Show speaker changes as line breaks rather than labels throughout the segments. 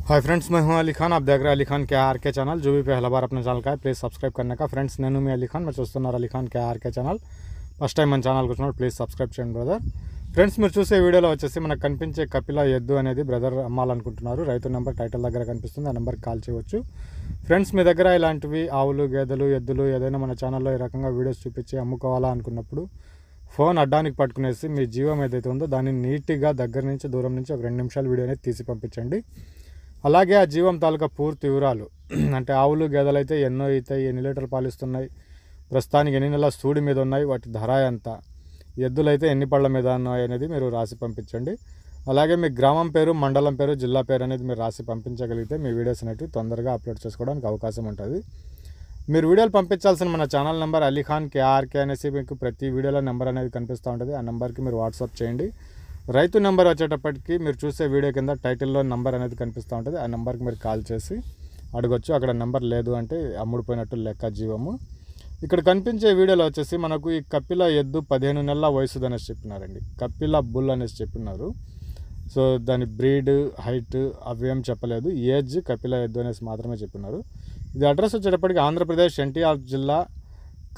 Hi friends, मैं हूं अली खान। आप देख रहे हैं अली खान के आर के चैनल। जो भी पहला बार अपने ఛానల్ का है प्लीज़ सब्सक्राइब करने का। ఫ్రెండ్స్, నేను మీ అలీ ఖాన్, మీరు చూస్తున్నారు అలీ ఖాన్ के ఆర్ के ఛానల్। ఫస్ట్ టైం మన ఛానల్కి వచ్చినప్పుడు ప్లీజ్ సబ్స్క్రైబ్ చేయండి బ్రదర్। ఫ్రెండ్స్, మీరు చూసే వీడియోలో వచ్చేసి మనకు కనిపించే కపిల ఎద్దు అనేది బ్రదర్ అమ్మాలనుకుంటున్నారు। రైతు నెంబర్ టైటిల్ దగ్గర కనిపిస్తుంది, ఆ నెంబర్కి కాల్ చేయవచ్చు। ఫ్రెండ్స్, మీ దగ్గర ఇలాంటివి ఆవులు, గేదెలు, ఎద్దులు ఏదైనా మన ఛానల్లో ఈ రకంగా వీడియోస్ చూపించి అమ్ముకోవాలా అనుకున్నప్పుడు ఫోన్ అడ్డానికి పట్టుకునేసి మీ జీవం ఏదైతే ఉందో దాన్ని నీట్గా దగ్గర నుంచి దూరం నుంచి ఒక 2 నిమిషాలు వీడియో అనేది తీసి పంపించండి। అలాగే ఆ జీవం తాలూకా పూర్తి వివరాలు, అంటే ఆవులు గేదెలు అయితే ఎన్నో అవుతాయి, ఎన్ని లీటర్లు పాలిస్తున్నాయి, ప్రస్తుతానికి ఎన్ని నెలల సూడి మీద ఉన్నాయి, వాటి ధర ఎంత, ఎద్దులు అయితే ఎన్ని పళ్ళ మీద ఉన్నాయి అనేది మీరు రాసి పంపించండి। అలాగే మీ గ్రామం పేరు, మండలం పేరు, జిల్లా పేరు అనేది మీరు రాసి పంపించగలిగితే మీ వీడియోస్ అనేవి తొందరగా అప్లోడ్ చేసుకోవడానికి అవకాశం ఉంటుంది। మీరు వీడియోలు పంపించాల్సిన మన channel number Ali Khan KRK అనేసి మీకు ప్రతి వీడియోలో నెంబర్ అనేది కనిపిస్తూ ఉంటుంది। ఆ నెంబర్కి మీరు వాట్సాప్ చేయండి। రైతు నెంబర్ వచ్చేటప్పటికి మీరు చూసే వీడియో కింద టైటిల్లో నెంబర్ అనేది కనిపిస్తూ ఉంటుంది, ఆ నెంబర్కి మీరు కాల్ చేసి అడగొచ్చు। అక్కడ నెంబర్ లేదు అంటే అమ్ముడుపోయినట్టు లెక్క జీవము। ఇక్కడ కనిపించే వీడియోలో వచ్చేసి మనకు ఈ కపిల ఎద్దు 15 నెలల వయసుది అనేసి చెప్పినారండి, కపిల బుల్ అనేసి చెప్పినారు। సో దాని బ్రీడ్, హైట్ అవేం చెప్పలేదు, ఏజ్ కపిల ఎద్దు అనేసి మాత్రమే చెప్పినారు। ఇది అడ్రస్ వచ్చేటప్పటికి ఆంధ్రప్రదేశ్ ఎన్టీఆర్ జిల్లా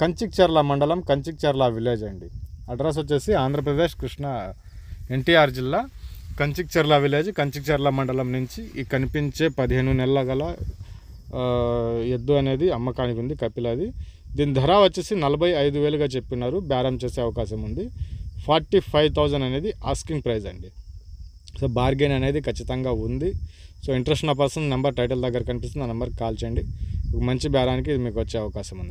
కంచిక్చర్ల మండలం, కంచిక్చర్ల విలేజ్ అండి। అడ్రస్ వచ్చేసి ఆంధ్రప్రదేశ్ ఎన్టీఆర్ జిల్లా కంచిక్చర్ల విలేజ్, కంచిక్చర్ల మండలం నుంచి ఈ కనిపించే 15 నెలల గల ఎద్దు అనేది అమ్మకానికి ఉంది, కపిలది। దీని ధర వచ్చేసి 45,000గా చెప్పినారు, బేరం చేసే అవకాశం ఉంది। 45,000 అనేది ఆస్కింగ్ ప్రైస్ అండి। సో బార్గెన్ అనేది ఖచ్చితంగా ఉంది। సో ఇంట్రెస్ట్ ఉన్న పర్సన్ నెంబర్ టైటిల్ దగ్గర కనిపిస్తుంది, ఆ నెంబర్కి కాల్ చేయండి। ఒక మంచి బేరానికి ఇది మీకు వచ్చే అవకాశం ఉంది।